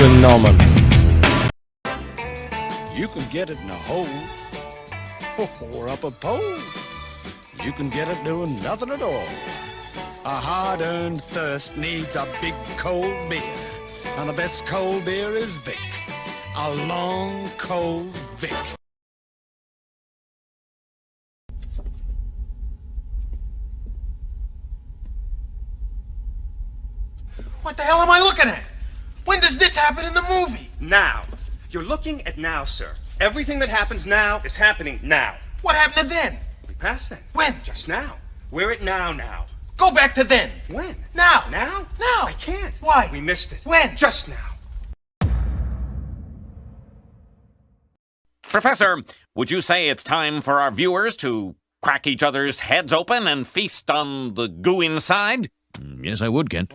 Phenomenal. You can get it in a hole or up a pole. You can get it doing nothing at all. A hard-earned thirst needs a big cold beer. And the best cold beer is Vic. A long, cold Vic. What the hell am I looking at? When does this happen in the movie? Now. You're looking at now, sir. Everything that happens now is happening now. What happened to then? We passed then. When? Just now. We're at now. Go back to then. When? Now. Now? Now. I can't. Why? We missed it. When? Just now. Professor, would you say it's time for our viewers to crack each other's heads open and feast on the goo inside? Yes, I would, Ken.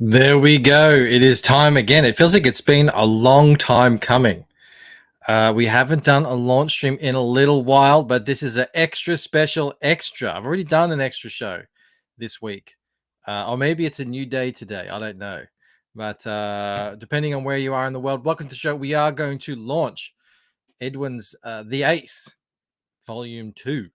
There we go. It is time again. It feels like it's been a long time coming. We haven't done a launch stream in a little while, but this is an extra special extra. I've already done an extra show this week. Or maybe it's a new day today. I don't know. But depending on where you are in the world, welcome to the show. We are going to launch Edwin's The Ace, Volume 2.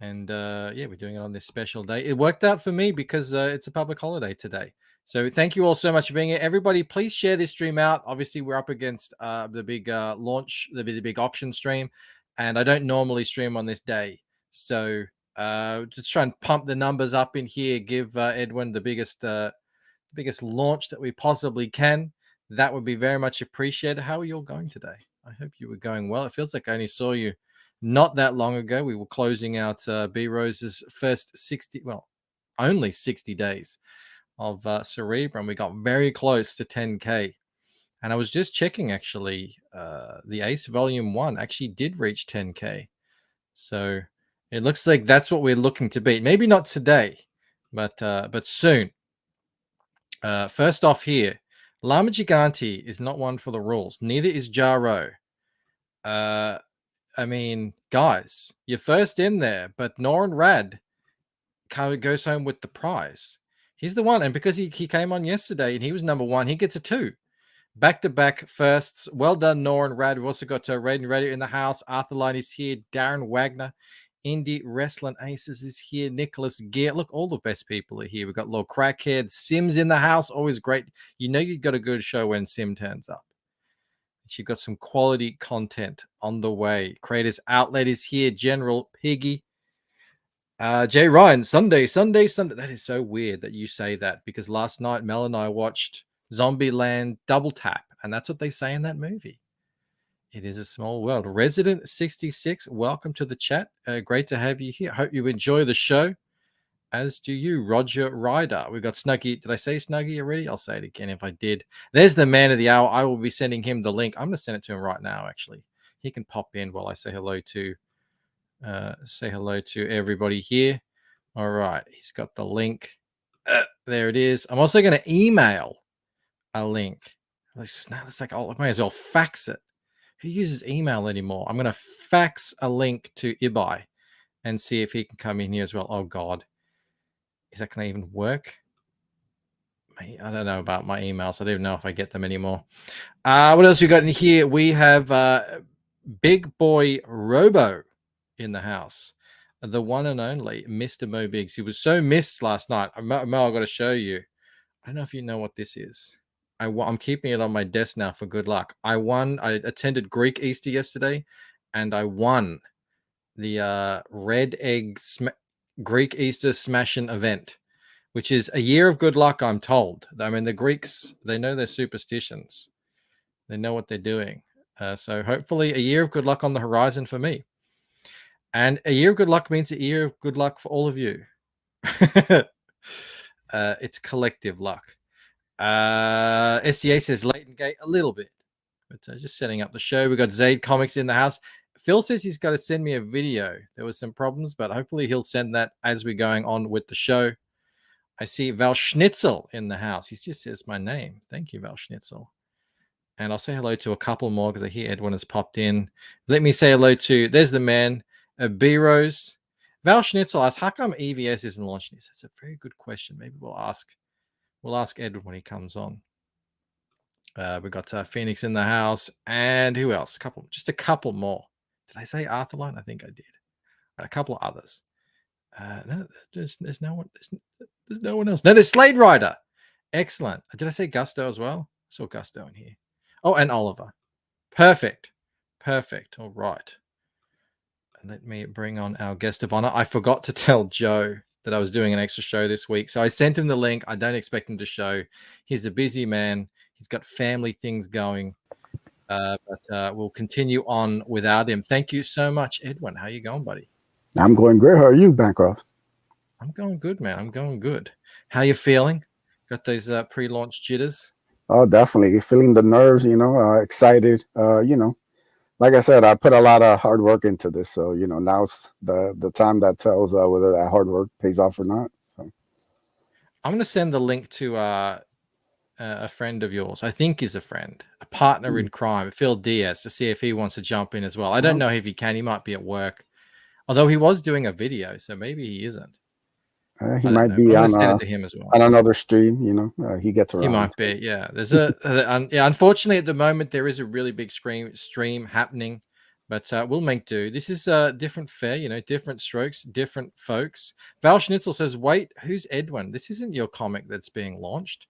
And yeah, we're doing it on this special day. It worked out for me because it's a public holiday today. So thank you all so much for being here. Everybody, please share this stream out. Obviously, we're up against the big launch, the big auction stream. And I don't normally stream on this day. So just try and pump the numbers up in here. Give Edwin the biggest launch that we possibly can. That would be very much appreciated. How are you all going today? I hope you were going well. It feels like I only saw you not that long ago. We were closing out B Rose's first only 60 days of Cerebrum. We got very close to 10K. And I was just checking, actually, the Ace Volume 1 actually did reach 10K. So it looks like that's what we're looking to beat. Maybe not today, but soon. First off here, Llama Gigante is not one for the rules. Neither is Jaro. I mean, guys, you're first in there, but Norin Rad goes home with the prize. He's the one, and because he came on yesterday and he was number one, he gets a 2. Back-to-back firsts. Well done, Norin Rad. We've also got Red and Ready in the house. Arthur Line is here. Darren Wagner. Indie Wrestling Aces is here. Nicholas Gear. Look, all the best people are here. We've got Lord Crackhead. Sim's in the house. Always great. You know you've got a good show when Sim turns up. She's got some quality content on the way. Creators Outlet is here. General Piggy. Jay Ryan, Sunday. That is so weird that you say that, because last night Mel and I watched Zombieland Double Tap, and that's what they say in that movie. It is a small world. Resident 66, welcome to the chat. Great to have you here. Hope you enjoy the show, as do you, Roger Ryder. We've got Snuggy. Did I say Snuggy already? I'll say it again if I did. There's the man of the hour. I will be sending him the link. I'm going to send it to him right now, actually. He can pop in while I say hello to everybody here. All right, he's got the link. There it is. I'm also going to email a link. It's like, I might as well fax it. Who uses email anymore? I'm going to fax a link to Ibai and see if he can come in here as well. Oh God, is that going to even work? I don't know about my emails. I don't even know if I get them anymore. What else we got in here? We have Big Boy Robo in the house. The one and only Mr. Mo Biggs. He was so missed last night. Mo, I got to show you. I don't know if you know what this is. I'm keeping it on my desk now for good luck. I attended Greek Easter yesterday, and I won the Red Egg Greek Easter Smashing event, which is a year of good luck, I'm told. I mean, the Greeks, they know their superstitions. They know what they're doing. So hopefully a year of good luck on the horizon for me. And a year of good luck means a year of good luck for all of you. It's collective luck. SDA says Leighton Gate a little bit, but just setting up the show. We got Zaid Comics in the house. Phil says he's got to send me a video. There was some problems, but hopefully he'll send that as we're going on with the show. I see Val Schnitzel in the house. He just says my name. Thank you, Val Schnitzel. And I'll say hello to a couple more because I hear Edwin has popped in. Let me say hello to, there's the man, B-Rose. Val Schnitzel asks, how come EVS isn't launching this? That's a very good question. Maybe we'll ask Edwin when he comes on. We got Phoenix in the house. And who else? Just a couple more. Did I say Arthurline? I think I did. And a couple of others. No, there's no one. There's no one else. No, there's Slade Rider. Excellent. Did I say Gusto as well? I saw Gusto in here. Oh, and Oliver. Perfect. All right. Let me bring on our guest of honor. I forgot to tell Joe that I was doing an extra show this week. So I sent him the link. I don't expect him to show. He's a busy man. He's got family things going. But we'll continue on without him. Thank you so much, Edwin. How you going, buddy? I'm going great. How are you, Bancroft? I'm going good, man. I'm going good. How you feeling? Got those pre-launch jitters? Oh, definitely. Feeling the nerves, excited. Like I said, I put a lot of hard work into this. So, now's the time that tells whether that hard work pays off or not. So I'm going to send the link to a friend of yours. I think he's a friend, a partner in crime, Phil Diaz, to see if he wants to jump in as well. I don't know if he can. He might be at work. Although he was doing a video, so maybe he isn't. He might be on send it to him as well. On another stream, he gets around. He might be, yeah. There's unfortunately at the moment there is a really big stream happening, but we'll make do. This is a different fare, different strokes, different folks. Val Schnitzel says, "Wait, who's Edwin? This isn't your comic that's being launched."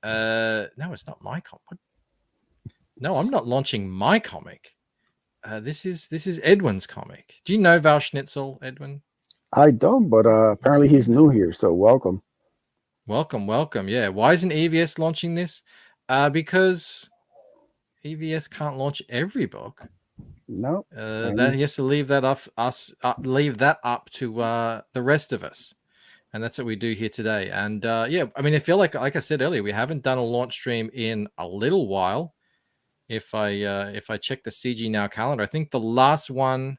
No, it's not my comic. No, I'm not launching my comic. This is Edwin's comic. Do you know Val Schnitzel, Edwin? I don't, but apparently he's new here, so welcome. Welcome. Yeah. Why isn't EVS launching this? Because EVS can't launch every book. No. That he has to leave that up to the rest of us. And that's what we do here today. And I mean, I feel like I said earlier, we haven't done a launch stream in a little while. If I check the CG Now calendar, I think the last one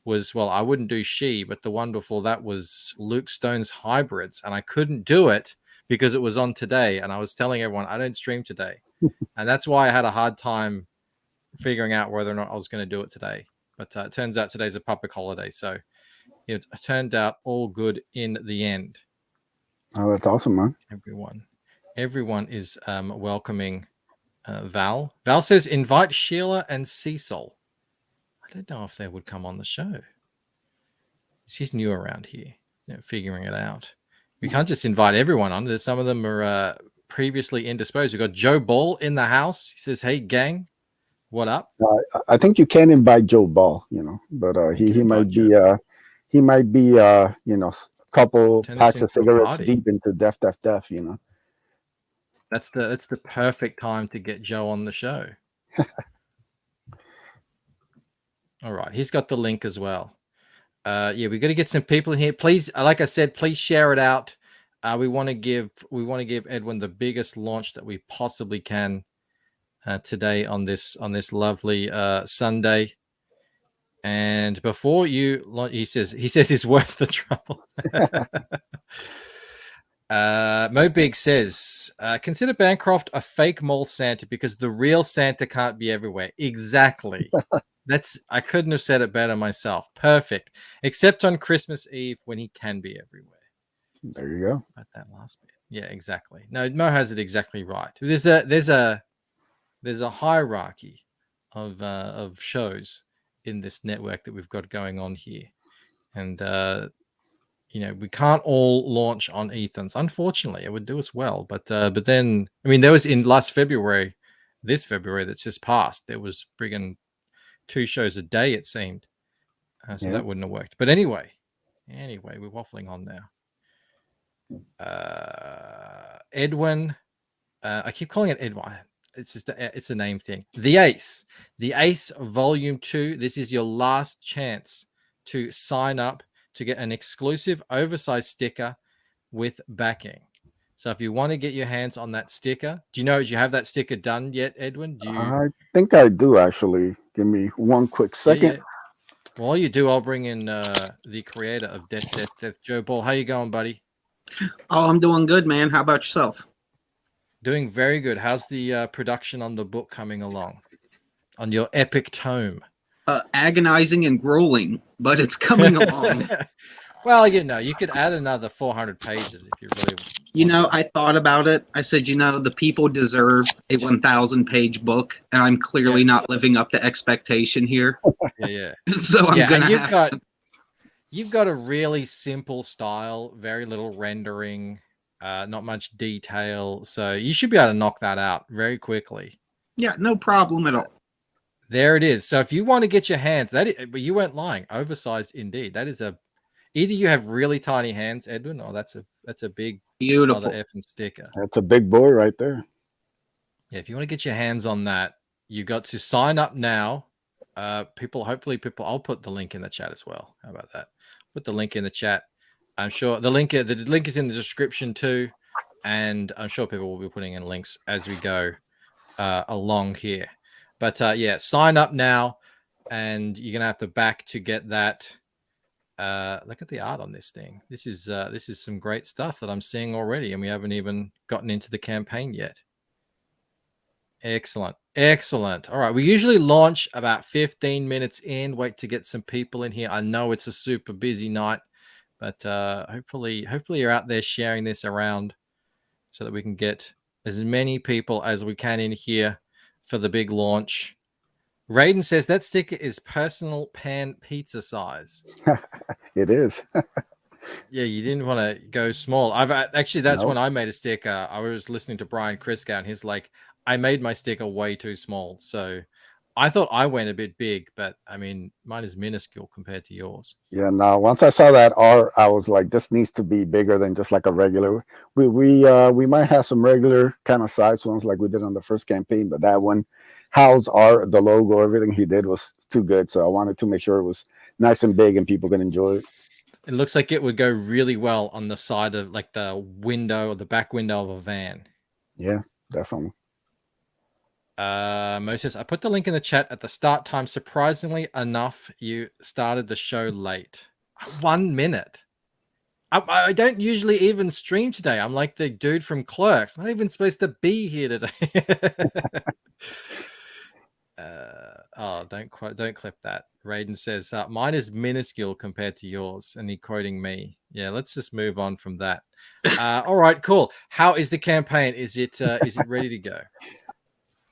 was, well, I wouldn't do but the one before that was Luke Stone's Hybrids, and I couldn't do it because it was on today, and I was telling everyone I don't stream today. And that's why I had a hard time figuring out whether or not I was going to do it today. But it turns out today's a public holiday, so it turned out all good in the end. Oh, that's awesome, man. Everyone is welcoming Val. Val says, invite Sheila and Cecil. I don't know if they would come on the show. She's new around here, figuring it out. We can't just invite everyone on. There's some of them are previously indisposed. We've got Joe Ball in the house. He says, "Hey, gang, what up?" I think you can invite Joe Ball, but he might be a couple packs of cigarettes deep into death. That's the perfect time to get Joe on the show. All right, he's got the link as well. We got to get some people in here. Please, like I said, please share it out. We want to give Edwin the biggest launch that we possibly can today on this lovely Sunday. And before he says it's worth the trouble. Mo Big says, consider Bancroft a fake mall Santa because the real Santa can't be everywhere. Exactly. I couldn't have said it better myself. Perfect. Except on Christmas Eve when he can be everywhere. There you go. About that last bit. Yeah, exactly. No, Mo has it exactly right. There's a hierarchy of shows. in this network that we've got going on here. And we can't all launch on Ethans. Unfortunately, it would do us well. But then, I mean, there was in this February that's just passed, there was friggin' 2 shows a day, it seemed. So that wouldn't have worked. But anyway, we're waffling on now. Edwin, I keep calling it Edwin. It's just it's a name thing. The Ace Volume 2. This is your last chance to sign up to get an exclusive oversized sticker with backing. So if you want to get your hands on that sticker, do you have that sticker done yet, Edwin? I think I do, actually. Give me one quick second. Yeah. While you do, I'll bring in the creator of Death, Joe Ball. How you going, buddy? Oh, I'm doing good, man. How about yourself? Doing very good. How's the production on the book coming along? On your epic tome? Agonizing and grueling, but it's coming along. Well, you could add another 400 pages if you really I thought about it. I said, the people deserve a 1,000-page book, and I'm clearly not living up to expectation here. Yeah. So I'm gonna you've got a really simple style, very little rendering, not much detail. So you should be able to knock that out very quickly. Yeah, no problem at all. There it is. So if you want to get your hands, but you weren't lying. Oversized indeed. That is either you have really tiny hands, Edwin, or that's a big beautiful mother effing sticker. That's a big boy right there. Yeah, if you want to get your hands on that, you got to sign up now. Hopefully people. I'll put the link in the chat as well. How about that? Put the link in the chat. I'm sure the link is in the description too, and I'm sure people will be putting in links as we go along here. But sign up now, and you're gonna have to back to get that. Look at the art on this thing. This is some great stuff that I'm seeing already, and we haven't even gotten into the campaign yet. Excellent. All right, we usually launch about 15 minutes in. Wait to get some people in here. I know it's a super busy night, but hopefully you're out there sharing this around so that we can get as many people as we can in here for the big launch. Raiden says that sticker is personal pan pizza size. It is. Yeah, you didn't want to go small. That's Nope. when I made a sticker. I was listening to Brian Kriskow, and he's like, I made my sticker way too small. So I thought I went a bit big, but I mean, mine is minuscule compared to yours. Yeah, no, once I saw that art, I was like, this needs to be bigger than just like a regular. We might have some regular kind of size ones like we did on the first campaign, but that one, Hal's art, the logo, everything he did was too good. So I wanted to make sure it was nice and big and people can enjoy it. It looks like it would go really well on the side of like the window or the back window of a van. Yeah, definitely. Moses, I put the link in the chat at the start time. Surprisingly enough, you started the show late. 1 minute. I don't usually even stream today. I'm like the dude from Clerks. I'm not even supposed to be here today. Don't clip that. Raiden says mine is minuscule compared to yours, and he quoting me. Yeah, let's just move on from that. All right, cool. How is the campaign? Is it ready to go?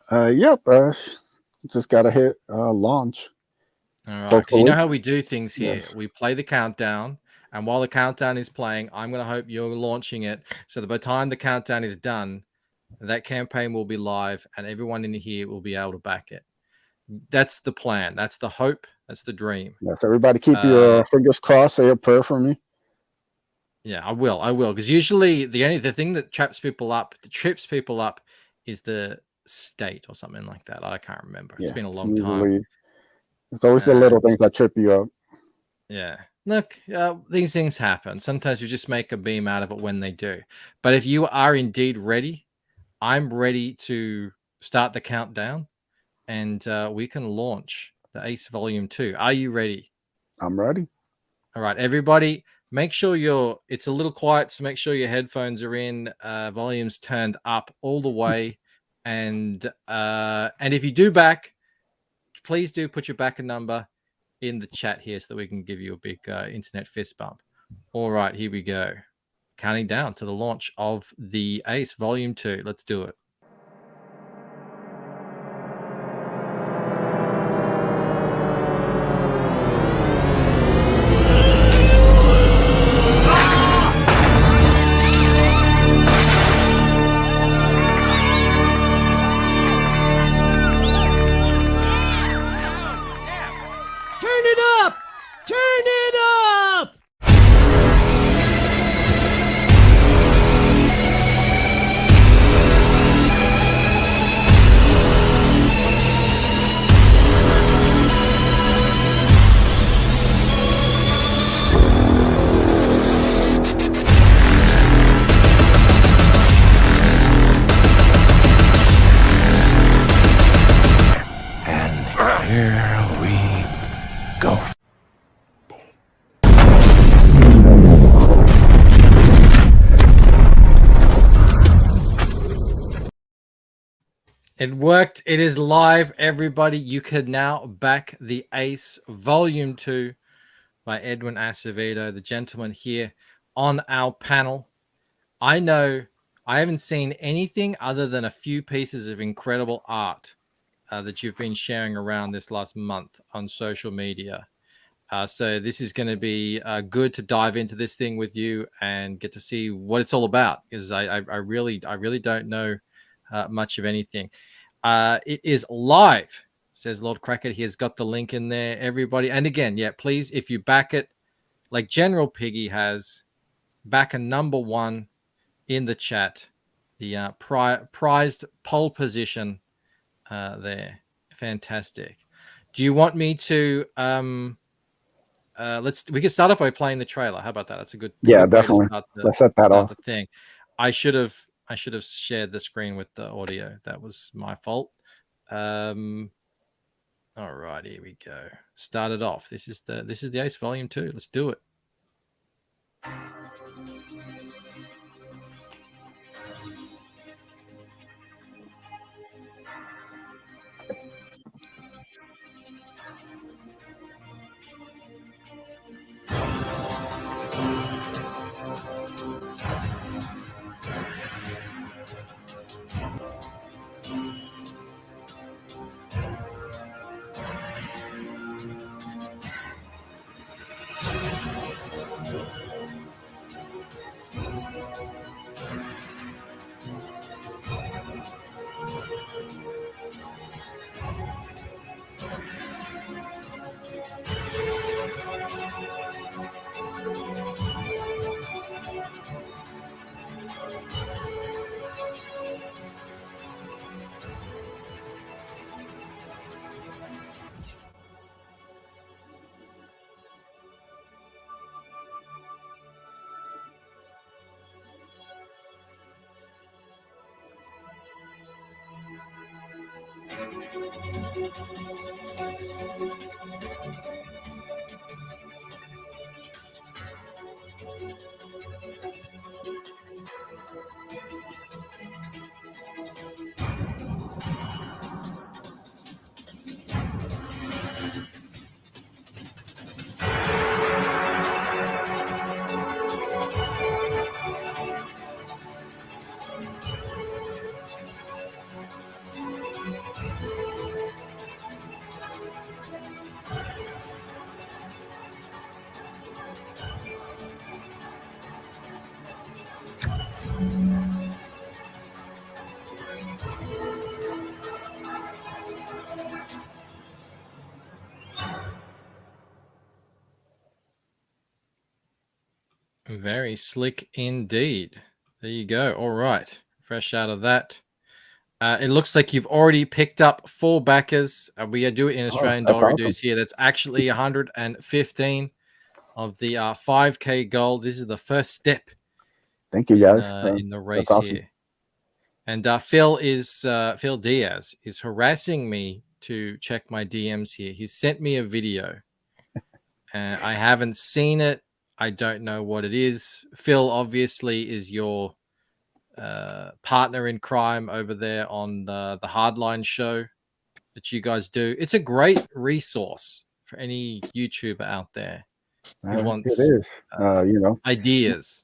Yep. Just gotta hit launch. All right, because you know how we do things here. Yes. We play the countdown, and while the countdown is playing, I'm going to hope you're launching it so that by the time the countdown is done, that campaign will be live, and everyone in here will be able to back it. That's the plan. That's the hope. That's the dream. Yes, everybody keep your fingers crossed. Say a prayer for me. Yeah, I will. Because usually the thing that trips people up is the state or something like that. I can't remember. It's been a long time. It's always the little things that trip you up. Yeah. Look, these things happen. Sometimes you just make a beam out of it when they do. But if you are indeed ready, I'm ready to start the countdown, and we can launch the Ace Volume 2. Are you ready? I'm ready. All right, everybody, make sure it's a little quiet, so make sure your headphones are in, volume's turned up all the way. And if you do back, please do put your backer number in the chat here so that we can give you a big internet fist bump. All right, here we go. Counting down to the launch of the Ace Volume 2. Let's do it. it up! Turn it up! Here we go. It worked. It is live, everybody. You can now back the Ace Volume 2 by Edwin Acevedo, the gentleman here on our panel. I know I haven't seen anything other than a few pieces of incredible art that you've been sharing around this last month on social media. So this is going to be good to dive into this thing with you and get to see what it's all about, because I really don't know much of anything. It is live, says Lord Crackett. He has got the link in there, everybody. And again, yeah, please, if you back it like General Piggy has, back a number 1 in the chat, the prized pole position there. Fantastic. Do you want me to we can start off by playing the trailer? How about that? That's a good definitely. Let's set that off. The thing. I should have shared the screen with the audio. That was my fault. All right, here we go. Started off. This is the Ace Volume 2. Let's do it. Very slick indeed. There you go. All right. Fresh out of that. It looks like you've already picked up 4 backers. We do it in Australian dollar reduce here. That's actually 115 of the 5K gold. This is the first step. Thank you, guys. In the race awesome. here. And Phil Diaz is harassing me to check my DMs here. He sent me a video. I haven't seen it. I don't know what it is. Phil obviously is your partner in crime over there on the Hardline show that you guys do. It's a great resource for any YouTuber out there who wants it is. ideas.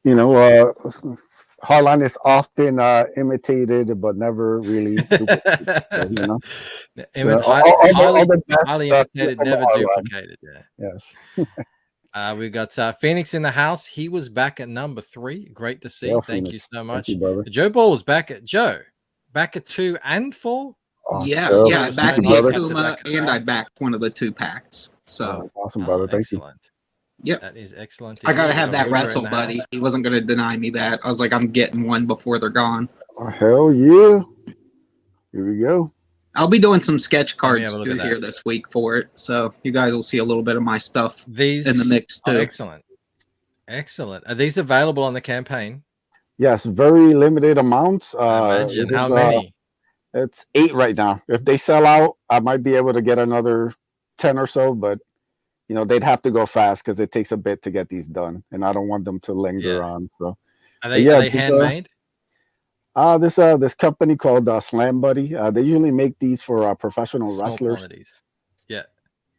Hardline is often imitated, but never really duplicated. Highly imitated, never duplicated. Yeah. Yes. We've got Phoenix in the house. He was back at number 3. Great to see. Thank you so much. You, Joe Ball was back at 2 and 4. Yeah, Phil, yeah. I Phil's backed so the nice at the Akuma back of and I draft. backed one of the 2-packs. So that's awesome, brother. Thank you. Excellent. Yep. That is excellent. To I gotta hear. have We got that Roger in wrestle the buddy. house. He wasn't gonna deny me that. I was like, I'm getting one before they're gone. Oh, hell yeah. Here we go. I'll be doing some sketch Let me cards have a look too at that. here this week for it. So you guys will see a little bit of my stuff These in the mix too. excellent. Excellent. Are these available on the campaign? Yes, very limited amounts. I imagine. It is, How many? It's 8 right now. If they sell out, I might be able to get another 10 or so, but they'd have to go fast because it takes a bit to get these done, and I don't want them to linger on. So Are but yeah, they handmade? this company called Slam Buddy. They usually make these for professional Small wrestlers. quantities. Yeah.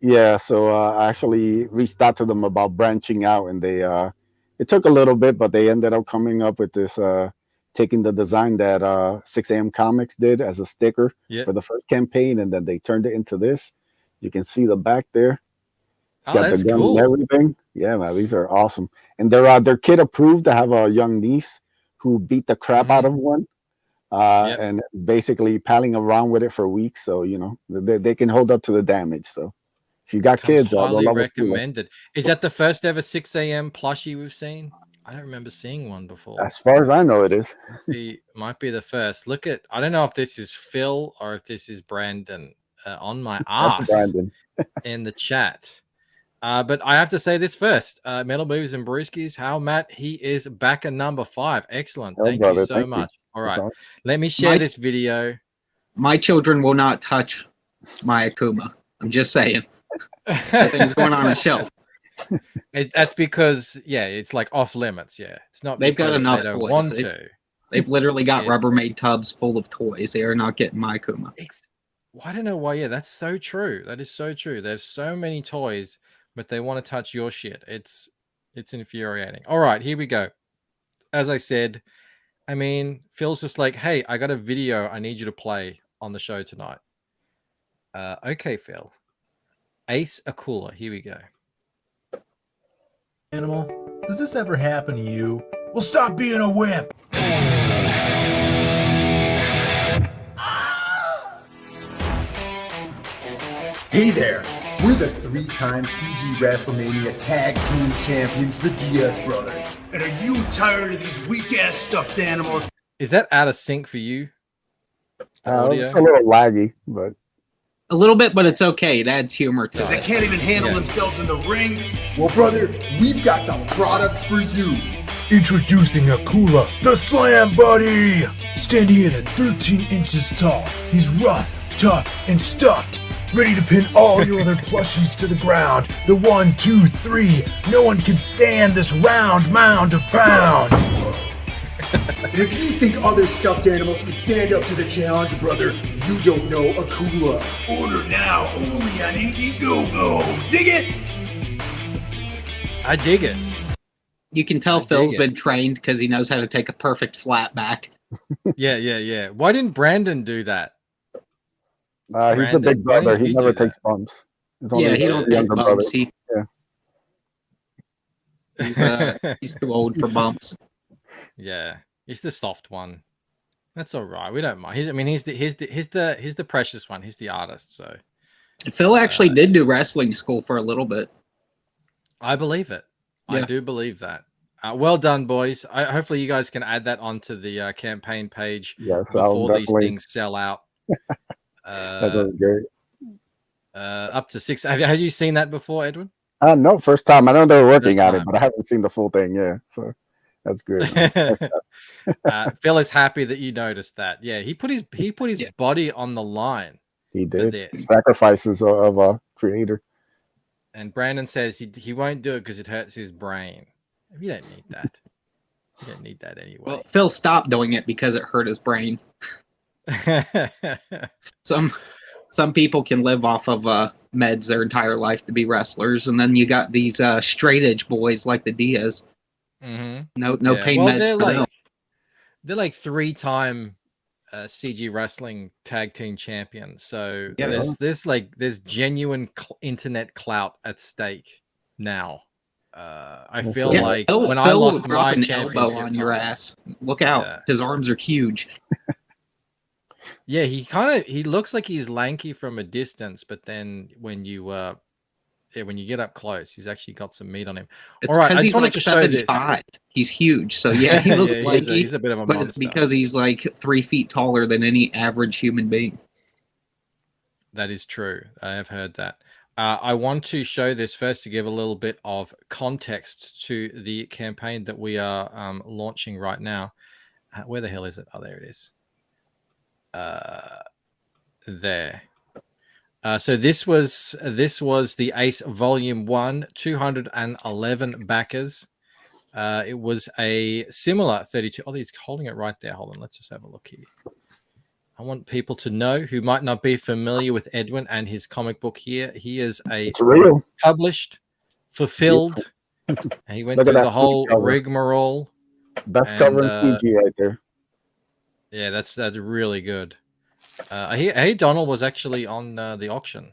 Yeah, so I actually reached out to them about branching out, and they it took a little bit, but they ended up coming up with this, taking the design that 6 a.m. Comics did as a sticker for the first campaign, and then they turned it into this. You can see the back there. It's got that's the gun cool. and everything. Yeah, man, these are awesome, and they're kid approved. I have a young niece who beat the crap out of one. And basically palling around with it for weeks, so they can hold up to the damage. So if you got kids, highly recommended. Is that the first ever 6 a.m. plushie we've seen? I don't remember seeing one before. As far as I know, it is. Might be the first. Look at, I don't know if this is Phil or if this is Brandon on my ass in the chat. But I have to say this first. Metal Movies and Brewskis, how Matt, he is back at number 5. Excellent. Thank you so much. All right. Awesome. Let me share this video. My children will not touch my Akuma. I'm just saying. That thing's going on a shelf. That's because, it's like off limits. Yeah. It's not They've got enough they don't toys. want to. They've literally got Rubbermaid tubs full of toys. They are not getting my Akuma. I don't know why. Yeah, that's so true. That is so true. There's so many toys, but they want to touch your shit. It's infuriating. All right, here we go. As I said, I mean, Phil's just like, hey, I got a video I need you to play on the show tonight. Okay, Phil. Ace Akula. Here we go. Animal, does this ever happen to you? Well, stop being a wimp. Hey there, we're the 3-time CG WrestleMania Tag Team Champions, the Diaz Brothers. And are you tired of these weak-ass stuffed animals? Is that out of sync for you? It's a little laggy, but... A little bit, but it's okay. It adds humor to it. They can't even handle themselves in the ring? Well, brother, we've got the products for you. Introducing Akula, the Slam Buddy! Standing in at 13 inches tall, he's rough, tough, and stuffed. Ready to pin all your other plushies to the ground. The 1, 2, 3. No one can stand this round mound of pound. And if you think other stuffed animals can stand up to the challenge, brother, you don't know Akula. Order now, only on Indiegogo. Dig it? I dig it. You can tell Phil's been trained because he knows how to take a perfect flat back. Yeah. Why didn't Brandon do that? He's a big brother. He never takes bumps. Yeah, he don't take bumps. Yeah. He's too old for bumps. Yeah, he's the soft one. That's all right. We don't mind. He's the precious one. He's the artist. So Phil actually did do wrestling school for a little bit. I believe it. Yeah. I do believe that. Well done, boys. Hopefully you guys can add that onto the campaign page before these things sell out. That was great. Up to 6. Have you seen that before, Edwin? No, first time. I know they were working on it, but I haven't seen the full thing. Yeah, so that's good. Phil is happy that you noticed that. Yeah, he put his body on the line. He did. Sacrifices of a creator. And Brandon says he won't do it because it hurts his brain. You don't need that. You don't need that anyway. Well, Phil stopped doing it because it hurt his brain. Some people can live off of meds their entire life to be wrestlers, and then you got these straight edge boys like the Diaz. Mm-hmm. No pain meds for them. They're like 3-time CG wrestling tag team champions. So there's genuine internet clout at stake now. I feel like when I lost my championship elbow on your ass, look out! His arms are huge. Yeah, he looks like he's lanky from a distance, but then when you when you get up close, he's actually got some meat on him. It's All right, because I just he's wanted like to show this. 7'5". He's huge. So yeah, he looks Yeah, lanky. he's a bit of a but it's monster. because he's like 3 feet taller than any average human being. That is true. I have heard that. I want to show this first to give a little bit of context to the campaign that we are launching right now. Where the hell is it? Oh, there it is. There. So this was the Ace Volume 1, 211 backers. It was a similar 32. Oh, he's holding it right there. Hold on. Let's just have a look here. I want people to know who might not be familiar with Edwin and his comic book here. He is a published, fulfilled. He went through the whole rigmarole. Best cover in PG right there. Yeah, that's really good. Hey, Donald was actually on the auction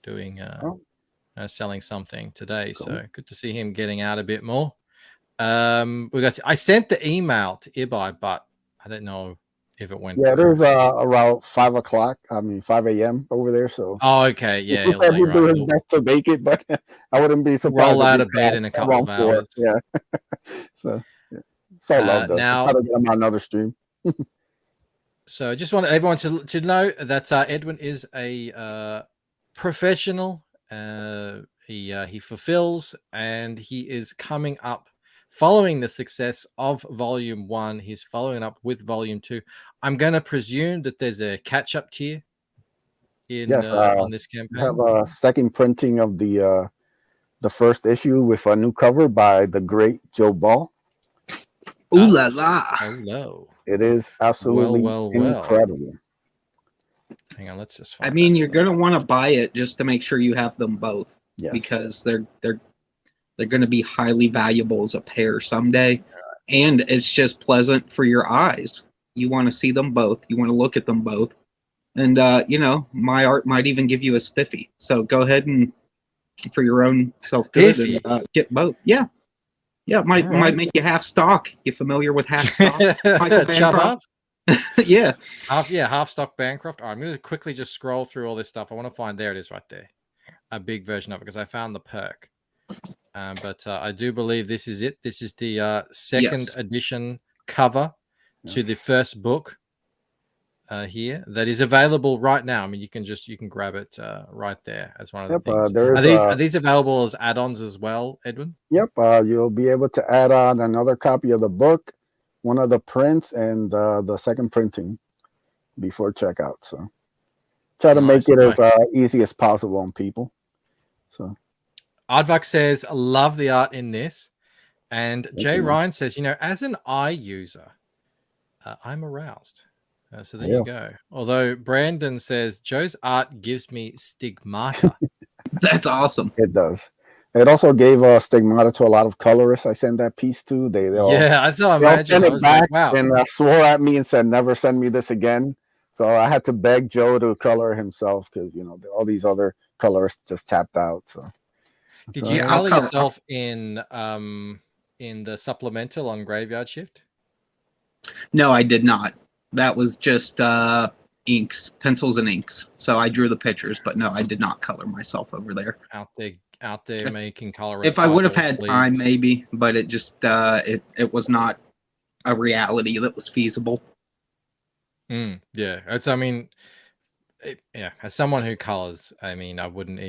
doing selling something today. Cool. So good to see him getting out a bit more. I sent the email to Ibai, but I don't know if it went. Yeah, there's around 5 o'clock. I mean 5 a.m. over there. So okay, yeah, he'll do his best to make it, but I wouldn't be surprised. Roll out of bed in a couple of hours. Yeah. So love though. Now I'll get him on another stream. So I just want everyone to know that Edwin is a professional. He fulfills, and he is coming up following the success of Volume 1. He's following up with Volume 2. I'm going to presume that there's a catch-up tier on this campaign. We have a second printing of the first issue with a new cover by the great Joe Ball. Ooh la la! Oh no! It is absolutely incredible. Hang on, let's just. I mean, you're gonna want to buy it just to make sure you have them both, because they're going to be highly valuable as a pair someday, and it's just pleasant for your eyes. You want to see them both. You want to look at them both, and my art might even give you a stiffy. So go ahead and for your own self-good and get both. Yeah. Yeah, it might make you half stock. You familiar with half stock? Chub up? Yeah. Half stock Bancroft. All right, I'm going to quickly just scroll through all this stuff. I want to find, there it is right there. A big version of it, because I found the perk. But I do believe this is it. This is the second edition cover to the first book here that is available right now. I mean, you can grab it right there as one of the things. Are these available as add-ons as well, Edwin? Yep. You'll be able to add on another copy of the book, one of the prints, and the second printing before checkout. So try to make it as easy as possible on people. So Aardvark says, love the art in this. And Jay Ryan says, as an eye user, I'm aroused. So there you go. Although Brandon says, Joe's art gives me stigmata. That's awesome. It does. It also gave stigmata to a lot of colorists I sent that piece to. They all, that's what I imagine. I was back and swore at me and said, never send me this again. So I had to beg Joe to color himself because, all these other colorists just tapped out. So did you color yourself in the supplemental on Graveyard Shift? No, I did not. That was just inks, pencils and inks. So I drew the pictures, but no, I did not color myself over there. Out there making color. If I would have had time, maybe, but it just it was not a reality that was feasible. Yeah, as someone who colors, I mean, I wouldn't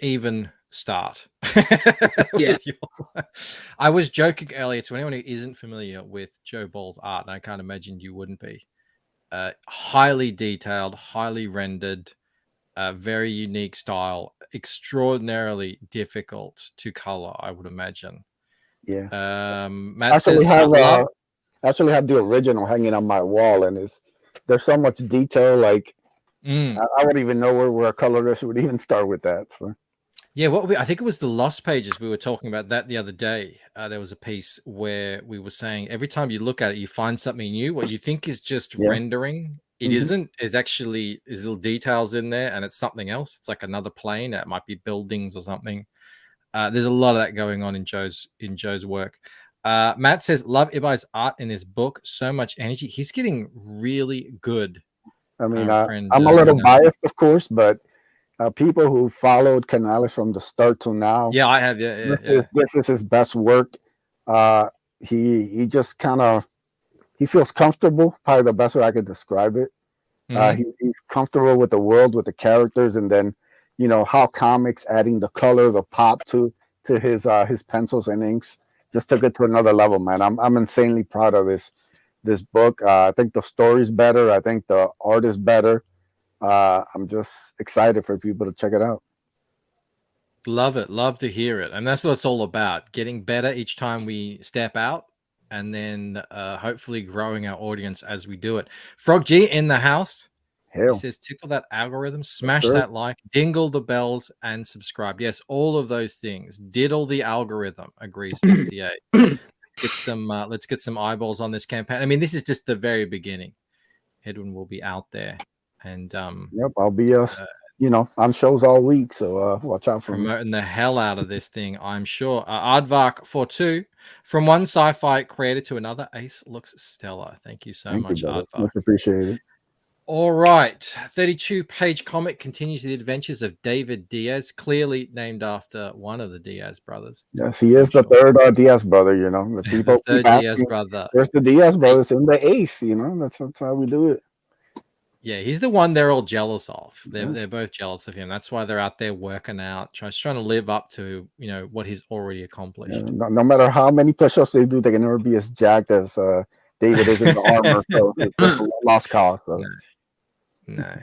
even start. Yeah. I was joking earlier to anyone who isn't familiar with Joe Ball's art, and I can't imagine you wouldn't be. Highly detailed, highly rendered, very unique style, extraordinarily difficult to color, I would imagine. Yeah. Matt actually says, actually have the original hanging on my wall, and there's so much detail. Like I wouldn't even know where a colorist would even start with that. So. Yeah, I think it was the Lost Pages. We were talking about that the other day. There was a piece where we were saying every time you look at it, you find something new. What you think is just rendering, it isn't. There's little details in there, and it's something else. It's like another plane. It might be buildings or something. There's a lot of that going on in Joe's work. Matt says, love Ibai's art in this book. So much energy. He's getting really good. I mean, Friend, I'm a little biased, of course, but people who followed Canales from the start till now. Yeah, I have. Yeah. This is his best work. He just kind of, he feels comfortable. Probably the best way I could describe it. He's comfortable with the world, with the characters, and then, you know, how comics adding the color, the pop to his pencils and inks just took it to another level, man. I'm insanely proud of this book. I think the story's better. I think the art is better. I'm just excited for people to check it out. Love it. Love to hear it. And that's what it's all about. Getting better each time we step out, and then hopefully growing our audience as we do it. Frog G in the house. Hell. He says, tickle that algorithm, smash that like, dingle the bells, and subscribe. Yes, all of those things. Diddle the algorithm, agrees SDA. Let's get some eyeballs on this campaign. I mean, this is just the very beginning. Edwin will be out there, and yep, I'll be on shows all week, so watch out for promoting the hell out of this thing, I'm sure. Aardvark 42, from one sci-fi creator to another, Ace looks stellar. Thank you so much, Aardvark. Much appreciated. All right, 32-page comic continues the adventures of David Diaz, clearly named after one of the Diaz brothers. Yes, he is the third Diaz brother. You know, the people. The third Diaz brother. There's the Diaz brothers in the Ace. You know, that's how we do it. Yeah, he's the one they're all jealous of. They're both jealous of him. That's why they're out there working out, trying to live up to, you know, what he's already accomplished. Yeah, no matter how many push-ups they do, they can never be as jacked as David is in the armor. So it's a lost cause. So. No.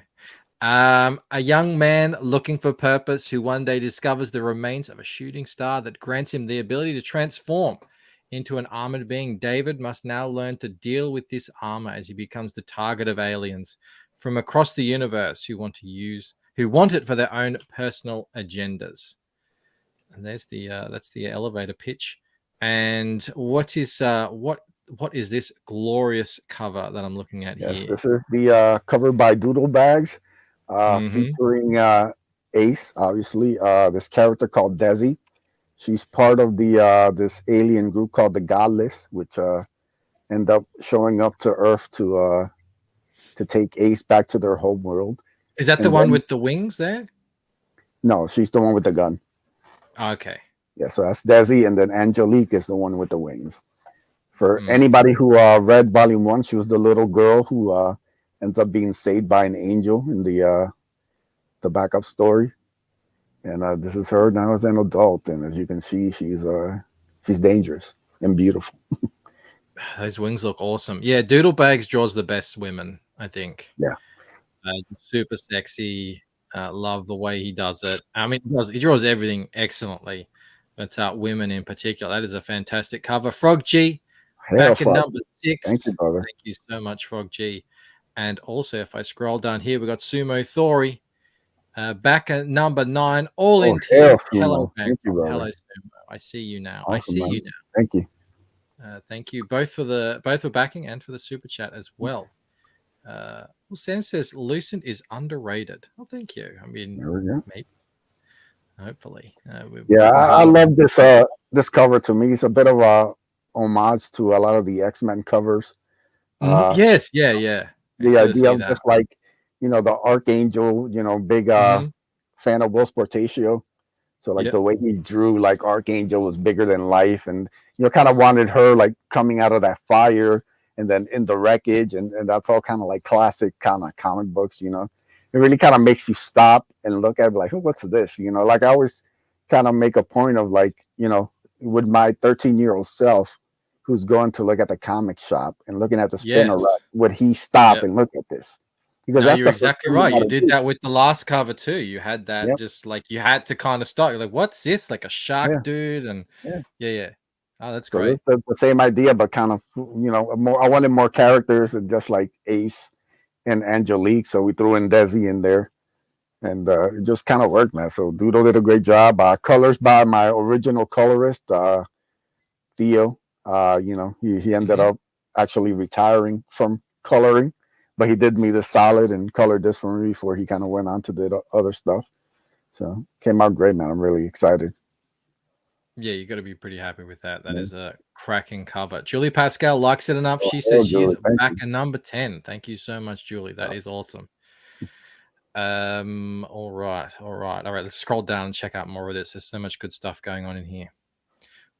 A young man looking for purpose who one day discovers the remains of a shooting star that grants him the ability to transform into an armored being. David must now learn to deal with this armor as he becomes the target of aliens from across the universe who want it for their own personal agendas. And there's that's the elevator pitch. And what is this glorious cover that I'm looking at here? This is the cover by Doodle Bags, featuring Ace, obviously. This character called Desi. She's part of the this alien group called the Godless, which end up showing up to Earth to take Ace back to their home world. Is that the one with the wings there? No, she's the one with the gun. Okay. Yeah, so that's Desi, and then Angelique is the one with the wings. For anybody who read Volume 1, she was the little girl who ends up being saved by an angel in the backup story. And this is her now as an adult, and as you can see, she's dangerous and beautiful. Those wings look awesome. Yeah, Doodle Bags draws the best women, I think. Yeah. Super sexy. Love the way he does it. I mean, he draws everything excellently, but women in particular. That is a fantastic cover. Frog G. Back at number 6. Thank you, brother. Thank you so much, Frog G. And also, if I scroll down here, we got Sumo Thori. Back at number 9. All in tears. Hello, thank you, brother. Hello, Sumo. I see you now. Awesome, I see man. you now. Thank you. Thank you both for backing and for the super chat as well. Sam says Lucent is underrated. Well, thank you. I mean, there we go. Maybe. Hopefully. I love this cover. To me, it's a bit of a homage to a lot of the X-Men covers. Yes, yeah. The idea of just like, you know, the Archangel, you know, big fan of Will Sportatio. So like the way he drew like Archangel was bigger than life, and you know, kind of wanted her like coming out of that fire and then in the wreckage, and that's all kind of like classic kind of comic books, you know. It really kind of makes you stop and look at it like, oh, what's this? You know, like I always kind of make a point of like, you know, with my 13-year-old self who's going to look at the comic shop and looking at the spinner rack, would he stop and look at this? Because that's you're exactly right. You did that with the last cover too. You had that just like you had to kind of stop. You're like, what's this? Like a shark dude? And yeah. Oh, that's great. It's the same idea, but kind of, you know, more. I wanted more characters than just like Ace and Angelique, so we threw in Desi in there, and it just kind of worked, man. So Doodle did a great job. Colors by my original colorist, Theo. You know, he ended up actually retiring from coloring, but he did me the solid and colored this for me before he kind of went on to the other stuff. So came out great, man. I'm really excited. Yeah, you got to be pretty happy with that. That is a cracking cover. Julie Pascal likes it enough. She Oh, says Julie, she's thank back you. at number 10. Thank you so much, Julie. That is awesome. All right. Let's scroll down and check out more of this. There's so much good stuff going on in here.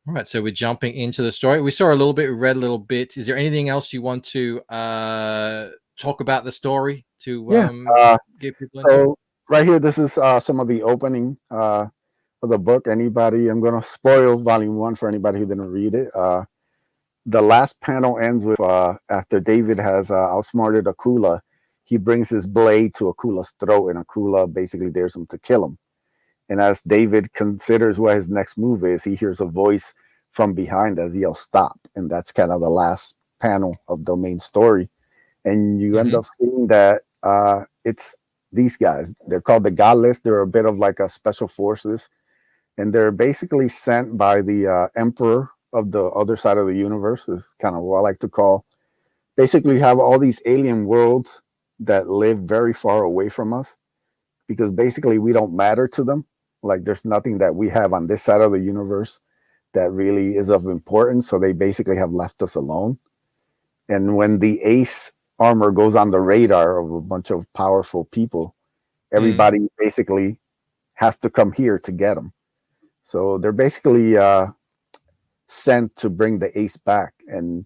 All right, so we're jumping into the story. We saw a little bit, we read a little bit. Is there anything else you want to talk about the story to get people into? So right here, this is some of the opening of the book. Anybody, I'm going to spoil volume 1 for anybody who didn't read it. The last panel ends with after David has outsmarted Akula, he brings his blade to Akula's throat, and Akula basically dares him to kill him. And as David considers what his next move is, he hears a voice from behind as he yells, "Stop!" And that's kind of the last panel of the main story. And you end up seeing that it's these guys. They're called the Godless. They're a bit of like a special forces, and they're basically sent by the Emperor of the other side of the universe, is kind of what I like to call. Basically, have all these alien worlds that live very far away from us, because basically we don't matter to them. Like there's nothing that we have on this side of the universe that really is of importance. So they basically have left us alone. And when the Ace armor goes on the radar of a bunch of powerful people, everybody basically has to come here to get them. So they're basically sent to bring the Ace back. And,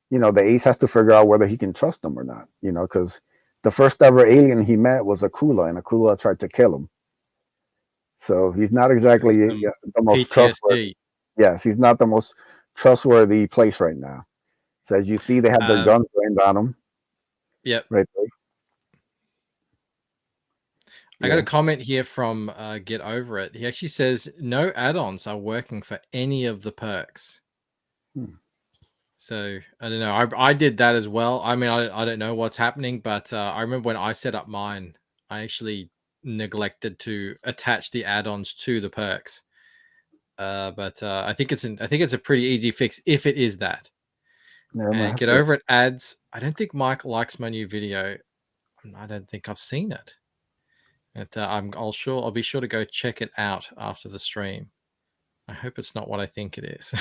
you know, the Ace has to figure out whether he can trust them or not, you know, because the first ever alien he met was Akula, and Akula tried to kill him. So he's not exactly the most trustworthy. Yes, he's not the most trustworthy place right now. So as you see, they have their guns aimed on him. Yep. Right there. I got a comment here from Get Over It. He actually says, no add-ons are working for any of the perks. So I don't know. I did that as well. I mean, I don't know what's happening, but I remember when I set up mine, I actually neglected to attach the add-ons to the perks. But I think it's a pretty easy fix if it is that. And Get Over It adds, I don't think Mike likes my new video. I don't think I've seen it. But I'll be sure to go check it out after the stream. I hope it's not what I think it is.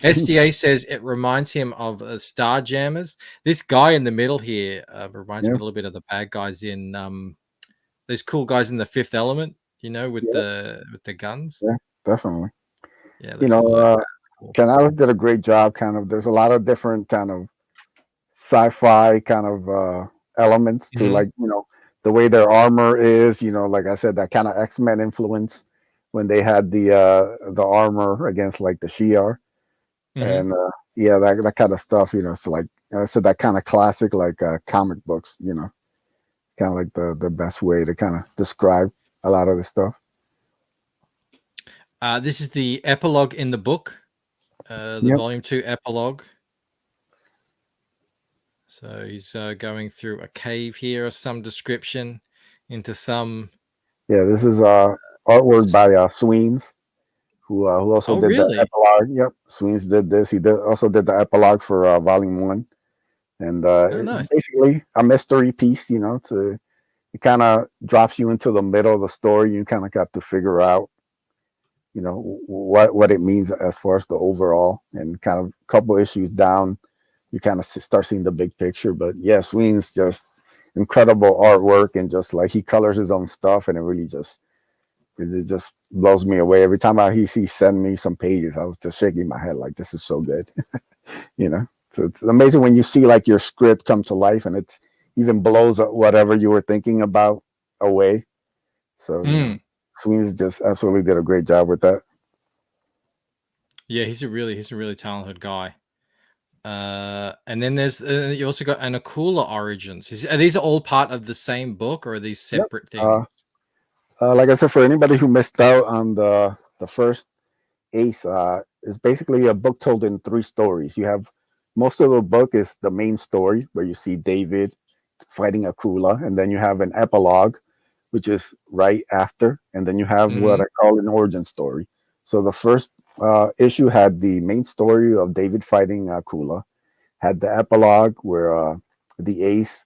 SDA says it reminds him of Star Jammers. This guy in the middle here reminds me a little bit of the bad guys in those cool guys in The Fifth Element, you know, with the guns. Yeah, definitely. Yeah, you know, Ken Alice did a great job. Kind of, there's a lot of different kind of sci-fi kind of elements to like, you know, the way their armor is, you know, like I said, that kind of X-Men influence when they had the armor against like the Shi'ar. And yeah, that kind of stuff, you know. So like I said, that kind of classic like comic books, you know, kind of like the best way to kind of describe a lot of this stuff. This is the epilogue in the book, the volume 2 epilogue. So he's going through a cave here of some description into some. Yeah, this is artwork by Sweens, who also did the epilogue. Yep, Sweens did this. He also did the epilogue for volume 1, and it's basically a mystery piece. You know, it kind of drops you into the middle of the story. You kind of got to figure out, you know, what it means as far as the overall, and kind of a couple issues down, you kind of start seeing the big picture. But yeah, Sweens just incredible artwork, and just like he colors his own stuff, and it just blows me away every time he send me some pages. I was just shaking my head like, this is so good. You know, so it's amazing when you see like your script come to life, and it's even blows whatever you were thinking about away. So you know, Sweens just absolutely did a great job with that. Yeah, he's a really talented guy. And then there's you also got an Akula Origins. Are these all part of the same book, or are these separate things? Like I said, for anybody who missed out on the first Ace, it's basically a book told in 3 stories. You have most of the book is the main story where you see David fighting Akula, and then you have an epilogue, which is right after, and then you have what I call an origin story. So the first issue had the main story of David fighting Akula, had the epilogue where the Ace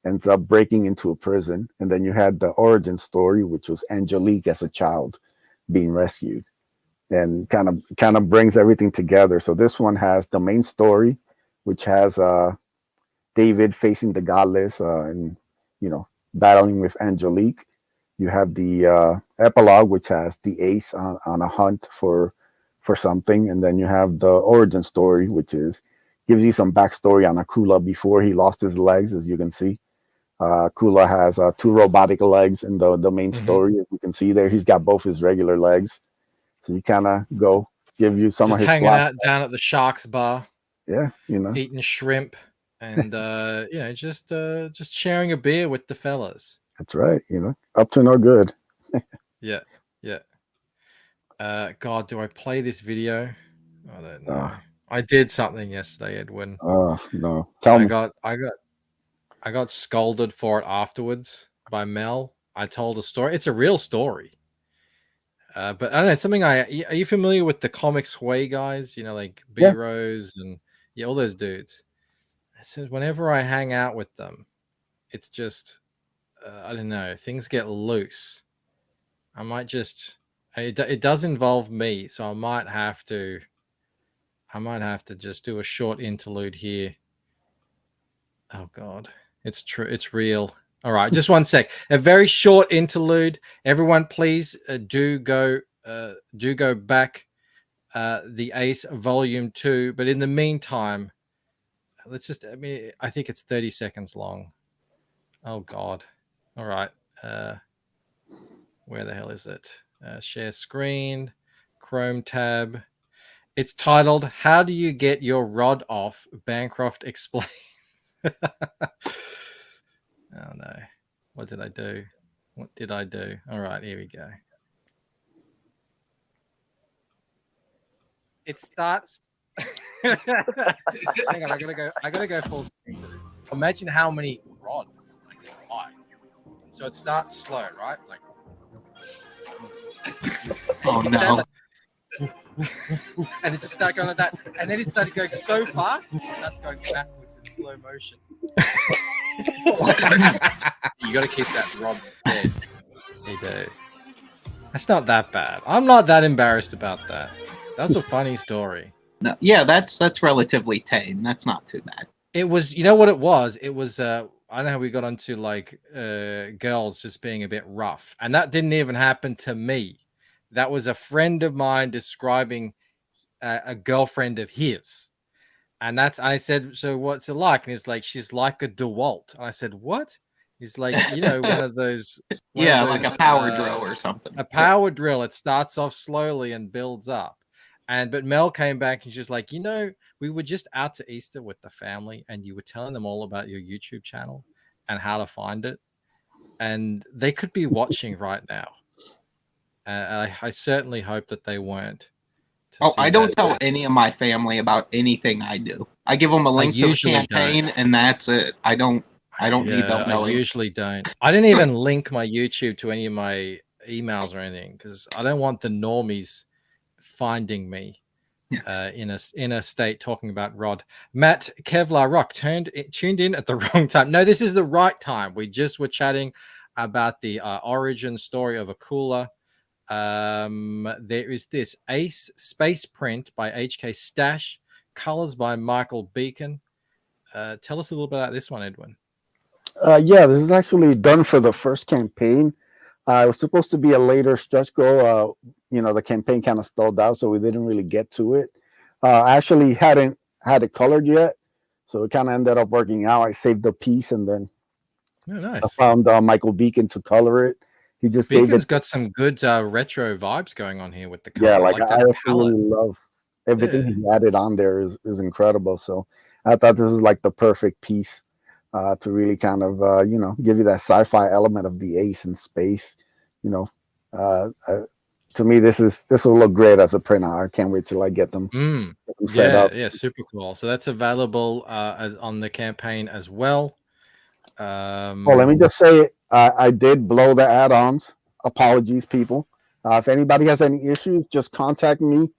ends up breaking into a prison, and then you had the origin story, which was Angelique as a child being rescued. and kind of brings everything together. So this one has the main story, which has David facing the godless and battling with Angelique. You have the epilogue, which has the ace on a hunt for something, and then you have the origin story, which gives you some backstory on Akula before he lost his legs. As you can see, Akula has 2 robotic legs in the main story. As you can see there, he's got both his regular legs. So you kind of give you some just of his hanging out down at the Sharks bar. Yeah, eating shrimp and just sharing a beer with the fellas. That's right. Up to no good. Yeah. God, do I play this video? I don't know. I did something yesterday, Edwin. Oh no! Tell me. I got scolded for it afterwards by Mel. I told a story. It's a real story. But I don't know. It's something are you familiar with the Comics Way guys? Like B-Rose and all those dudes. I said whenever I hang out with them, it's just I don't know. Things get loose. I might just it does involve me, so I might have to just do a short interlude here. Oh God, it's true. It's real. All right, just one sec. A very short interlude. Everyone, please do go back the Ace Volume 2. But in the meantime, let's just. I think it's 30 seconds long. Oh God. All right. Where the hell is it? Share screen, Chrome tab. It's titled "How Do You Get Your Rod Off?" Bancroft explains. Oh no. What did I do? All right, here we go. It starts. Hang on, I gotta go full screen. Imagine how many rods I can buy. So it starts slow, right? Like oh no. And it just started going like that. And then it started going so fast, it starts going backwards in slow motion. You got to keep that rod dead. You do. That's not that bad. I'm not that embarrassed about that. That's a funny story. No, yeah, that's relatively tame. That's not too bad. It was, you know what it was? It was, I don't know how we got onto like girls just being a bit rough. And that didn't even happen to me. That was a friend of mine describing a girlfriend of his. And I said, so what's it like? And he's like, she's like a DeWalt. And I said, what? He's like, one of those. Like a power drill or something. A power drill. It starts off slowly and builds up. But Mel came back and she's like, we were just out to Easter with the family and you were telling them all about your YouTube channel and how to find it. And they could be watching right now. I certainly hope that they weren't. I don't tell any of my family about anything I do. I give them a link to the campaign, and that's it. I don't need them knowing. I usually don't. I didn't even link my YouTube to any of my emails or anything because I don't want the normies finding me in a state talking about Rod. Matt Kevlar Rock tuned in at the wrong time. No, this is the right time. We just were chatting about the origin story of Akula. There is this Ace Space Print by HK Stash, colors by Michael Beacon. Tell us a little bit about this one, Edwin. Yeah, this is actually done for the first campaign. It was supposed to be a later stretch goal. The campaign kind of stalled out, so we didn't really get to it. I actually hadn't had it colored yet, so it kind of ended up working out. I saved the piece, and then I found Michael Beacon to color it. He just Beacon's got some good retro vibes going on here with the colors. Yeah, I absolutely love everything he added on there is incredible. So I thought this was like the perfect piece to really kind of give you that sci-fi element of the Ace in space. To me, this will look great as a printout. I can't wait till I get them set up. Yeah, super cool. So that's available on the campaign as well. Let me just say I did blow the add-ons. Apologies, people. If anybody has any issues, just contact me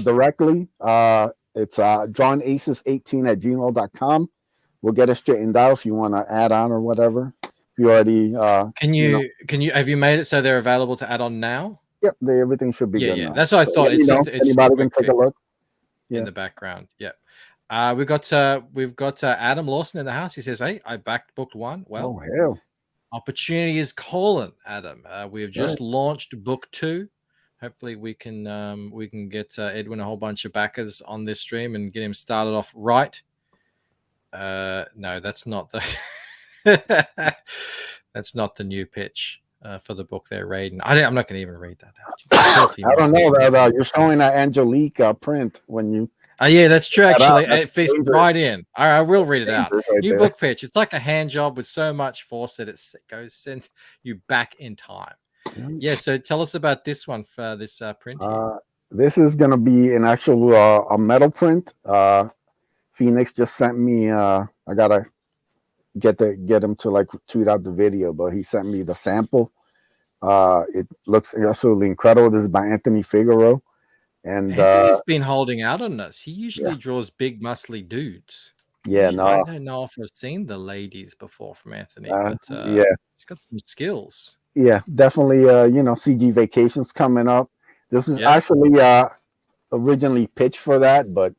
directly. It's drawinaces18@gmail.com. We'll get it straightened out if you want to add on or whatever. If you already have you made it so they're available to add on now? Yep, everything should be good Yeah. now. That's what I thought. It's just it's anybody can quick take a fix look. in the background. Yep. We've got Adam Lawson in the house. He says, "Hey, I backed book 1." Well, Oh hell, opportunity is calling, Adam. We have just Right. launched book 2. Hopefully, we can get Edwin a whole bunch of backers on this stream and get him started off right. No, that's not the that's not the new pitch for the book they're reading. I'm not going to even read that out. I don't know that you're showing that Angelique print when you. Yeah, that's true. Actually, That's it fits dangerous. right in. I will read it out. Dangerous right New there. book pitch. It's like a hand job with so much force that it sends you back in time. Yeah. So tell us about this one for this print. This is gonna be an actual a metal print. Phoenix just sent me. I gotta get him to like tweet out the video, but he sent me the sample. It looks absolutely incredible. This is by Anthony Figueroa, and Anthony's been holding out on us. He usually draws big, muscly dudes. Yeah, I don't know if I've seen the ladies before from Anthony, but yeah, he's got some skills. Yeah, definitely. CG Vacations coming up. This is actually originally pitched for that, but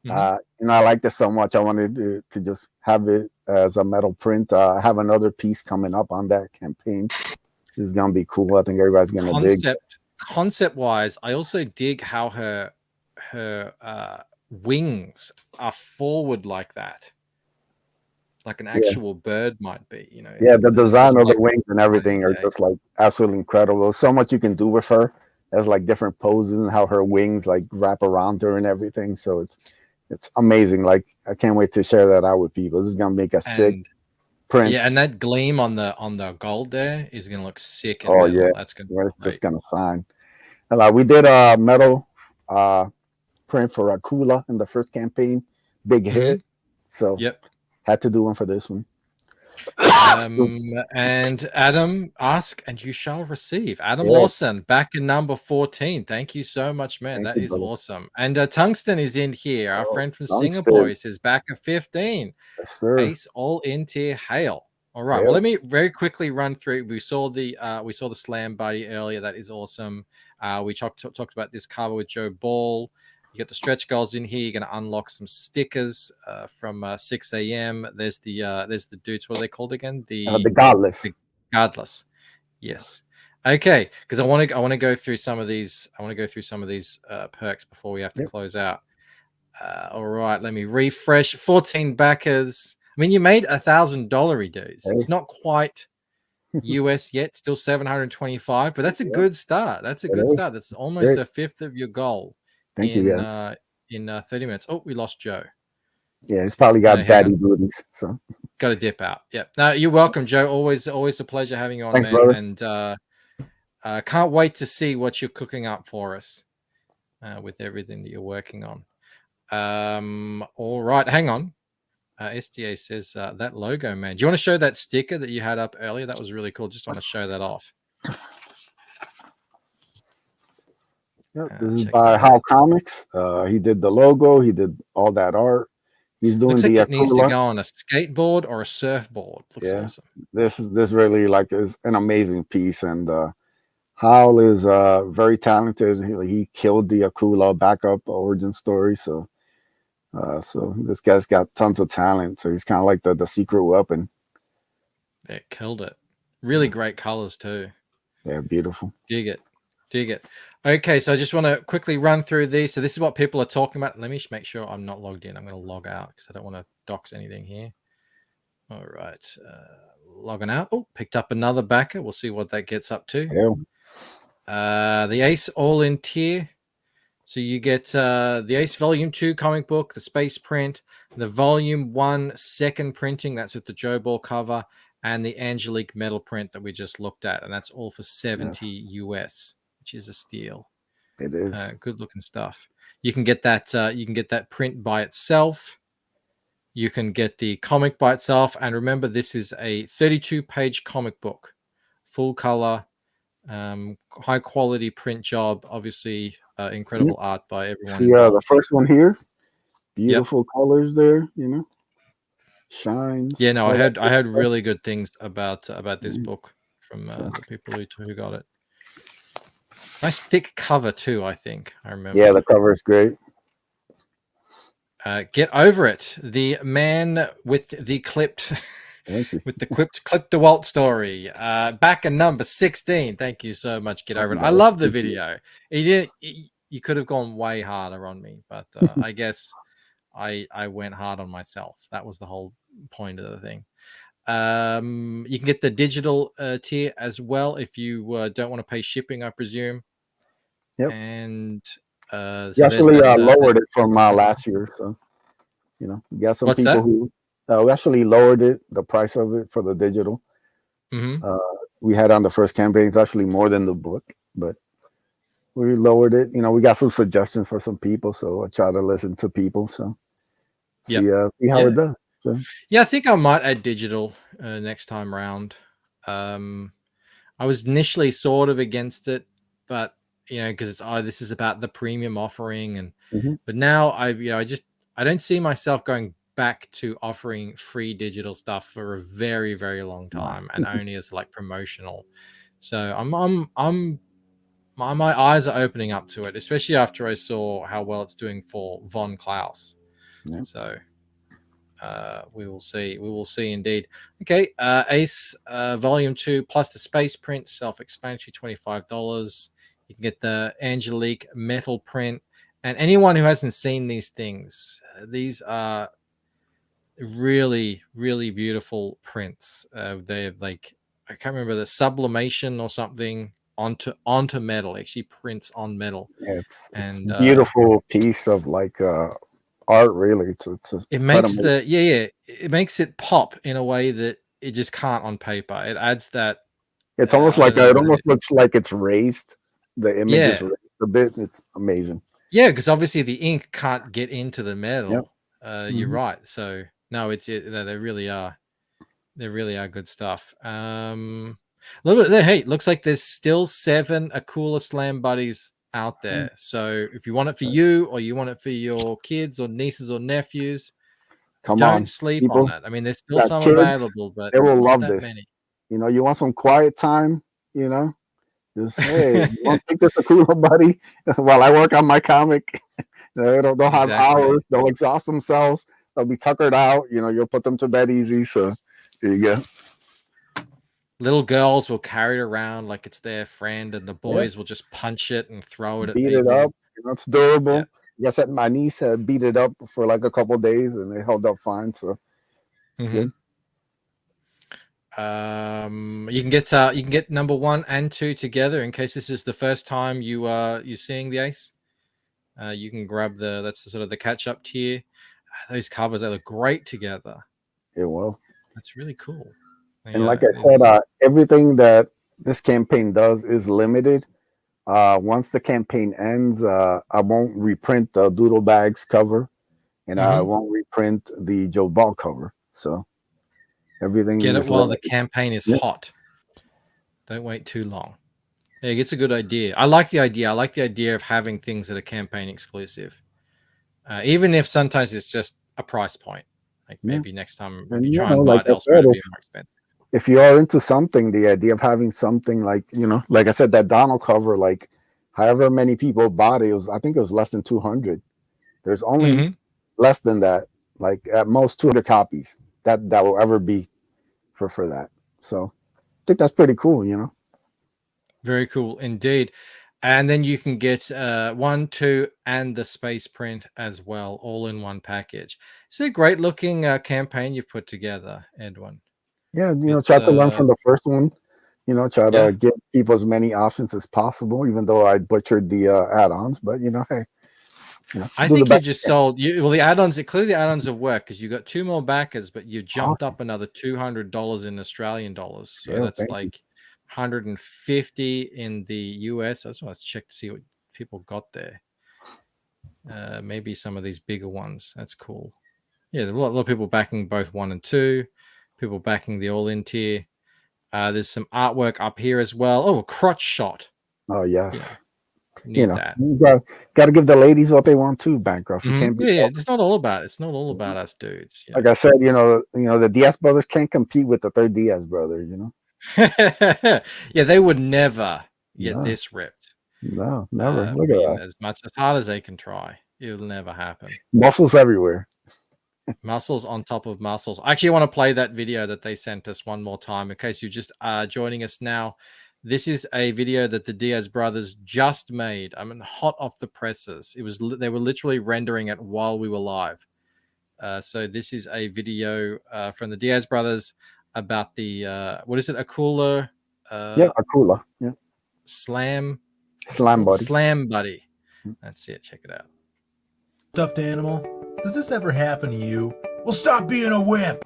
I like this so much. I wanted to just have it as a metal print. I have another piece coming up on that campaign. This is gonna be cool. I think everybody's gonna dig. Concept wise, I also dig how her wings are forward like that, like an actual bird might be. Yeah, the design of the wings and everything are just like absolutely incredible. There's so much you can do with her. There's like different poses and how her wings like wrap around her and everything. So it's amazing. Like I can't wait to share that out with people. This is gonna make a sick print. Yeah, and that gleam on the gold there is gonna look sick. And metal. Yeah, that's gonna it's just gonna shine. And we did a metal print for Akula in the first campaign, big hit. So had to do one for this one. And Adam, ask and you shall receive. Adam Lawson, back in number 14. Thank you so much, man. That is awesome. And Tungsten is in here. Our friend from Singapore. He says back at 15. Yes, sir. Ace all in tier hail. All right. Well, let me very quickly run through. We saw the Slam Buddy earlier. That is awesome. We talked about this cover with Joe Ball. You got the stretch goals in here. You're going to unlock some stickers from 6 a.m. There's the dudes. What are they called again? The Godless. The Godless. Yes. Okay. Because I want to go through some of these. I want to go through some of these perks before we have to close out. All right. Let me refresh. 14 backers. I mean, you made $1,000 dudes. It's not quite US yet. Still 725, but that's a good start. That's a good start. That's almost a fifth of your goal. Thank you. In 30 minutes. Oh, we lost Joe. Yeah, he's probably got daddy booties. So got to dip out. Yep. No, you're welcome, Joe. Always a pleasure having you on, Thanks, man. brother. And can't wait to see what you're cooking up for us with everything that you're working on. All right, hang on. SDA says that logo, man. Do you want to show that sticker that you had up earlier? That was really cool. Just want to show that off. This is by How Comics. He did the logo. He did all that art. He's doing Looks the. Like it needs to go on a skateboard or a surfboard. Looks awesome. This really is an amazing piece, and Hal is very talented. He killed the Akula backup origin story. So this guy's got tons of talent. So he's kind of like the secret weapon. Yeah, killed it. Really great colors too. Yeah, beautiful. Dig it. Okay, so I just want to quickly run through these. So this is what people are talking about. Let me just make sure I'm not logged in. I'm going to log out because I don't want to dox anything here. All right, logging out. Oh, picked up another backer. We'll see what that gets up to. Yeah. The Ace all in tier. So you get the Ace Volume 2 comic book, the space print, the Volume 1 second printing. That's with the Joe Ball cover, and the Angelique metal print that we just looked at, and that's all for 70 US. Which is a steal. It is good looking stuff. You can get that. You can get that print by itself. You can get the comic by itself. And remember, this is a 32-page comic book, full color, high quality print job. Obviously, incredible art by everyone. Yeah, the first one here, beautiful colors there. Shines. Yeah, no, I heard really good things about this book from the people who got it. Nice thick cover too, I think. I remember. Yeah, the cover is great. Get over it. The man with the clipped Thank you. with the clipped DeWalt story. Back in number 16. Thank you so much. Get over it. I love the video. You could have gone way harder on me, but I guess I went hard on myself. That was the whole point of the thing. You can get the digital tier as well if you don't want to pay shipping, I presume. Yep. And so we actually lowered it from last year, so you know, you got some What's people that? who we actually lowered it, the price of it for the digital. We had on the first campaign, it's actually more than the book, but we lowered it. You know, we got some suggestions for some people, so I try to listen to people. So see how it does. So. Yeah, I think I might add digital next time round. I was initially sort of against it, but you know, because it's this is about the premium offering, and but now I don't see myself going back to offering free digital stuff for a very, very long time, and only as like promotional. So my eyes are opening up to it, especially after I saw how well it's doing for Von Klaus. Yeah. So we will see. We will see indeed. Okay, Ace Volume 2 plus the space print, self-explanatory, $25. You can get the Angelique metal print. And anyone who hasn't seen these things, these are really, really beautiful prints. They're like, I can't remember, the sublimation or something onto metal. It actually prints on metal. Yeah, it's a beautiful piece of like art, really. It makes it makes it pop in a way that it just can't on paper. It adds that. It's almost like it almost looks like it's raised. The image is raised a bit. It's amazing. Yeah, because obviously the ink can't get into the metal. Yep. You're right. So no, they really are. They really are good stuff. A little bit there. Hey, looks like there's still 7 Akula Slam buddies out there. So if you want it for you, or you want it for your kids or nieces or nephews, don't sleep on it. I mean, there's still some available, but they will love this. Many. You know, you want some quiet time, you know, just hey, you want to take this Akula buddy while I work on my comic. They'll have hours, they'll exhaust themselves, they'll be tuckered out, you know, you'll put them to bed easy. So there you go. Little girls will carry it around like it's their friend, and the boys will just punch it and throw it at people. Beat it up. You know, it's durable. Yeah. Like I said, my niece had beat it up for like a couple of days, and it held up fine. So good. You can get number 1 and 2 together in case this is the first time you're seeing the Ace. You can grab that's sort of the catch-up tier. Those covers, they look great together. Yeah, well, that's really cool. And like I said, everything that this campaign does is limited. Once the campaign ends, I won't reprint the Doodle Bags cover, and I won't reprint the Joe Ball cover. So everything. Get it while the campaign is hot. Don't wait too long. Yeah, it's a good idea. I like the idea. I like the idea of having things that are campaign exclusive, even if sometimes it's just a price point. Like maybe next time you try and buy it elsewhere, it'll be more expensive. If you are into something, the idea of having something like, you know, like I said, that Donald cover, like however many people bought it, I think it was less than 200. There's only less than that, like at most 200 copies that will ever be for that. So I think that's pretty cool, you know. Very cool indeed. And then you can get 1, 2, and the space print as well, all in one package. It's a great looking campaign you've put together, Edwin. Yeah, you know, try to learn from the first one. You know, try to give people as many options as possible, even though I butchered the add-ons. But you know, hey, you know, I think you just sold. Well, the add-ons. Clearly, the add-ons have worked because you got 2 more backers, but you jumped up another $200 in Australian dollars. So that's like 150 in the US. I just want to check to see what people got there. Maybe some of these bigger ones. That's cool. Yeah, there are a lot of people backing both 1 and 2. People backing the all-in tier. There's some artwork up here as well. Oh, a crotch shot. Oh yes. Yeah, you know, you got to give the ladies what they want too, Bancroft. You can't be it's not all about us dudes. Like I said, you know, the Diaz brothers can't compete with the third Diaz brother. You know. Yeah, they would never get this ripped. No, never. I Look at mean, that. as much as hard as they can try, it'll never happen. Muscles everywhere. Muscles on top of muscles. I actually want to play that video that they sent us one more time in case you're just joining us now. This is a video that the Diaz brothers just made. I mean, hot off the presses. They were literally rendering it while we were live. So this is a video from the Diaz brothers about the what is it? Akula. Akula. Yeah. Slam Buddy. Slam Buddy. That's it. Check it out. Stuffed animal. Does this ever happen to you? Well, stop being a wimp.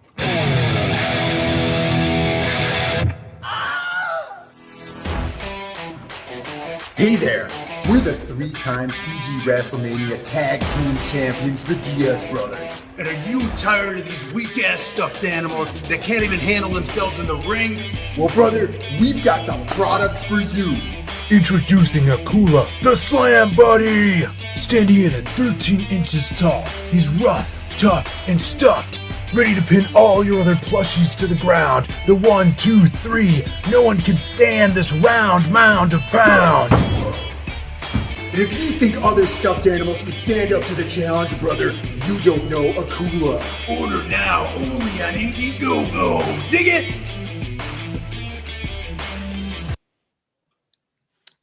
Hey there, we're the 3-time CG WrestleMania Tag Team Champions, the Diaz Brothers. And are you tired of these weak-ass stuffed animals that can't even handle themselves in the ring? Well, brother, we've got the products for you. Introducing Akula, the Slam Buddy! Standing in at 13 inches tall, he's rough, tough, and stuffed. Ready to pin all your other plushies to the ground. The 1, 2, 3. No one can stand this round mound of pound. And if you think other stuffed animals can stand up to the challenge, brother, you don't know Akula. Order now, only on Indiegogo. Dig it?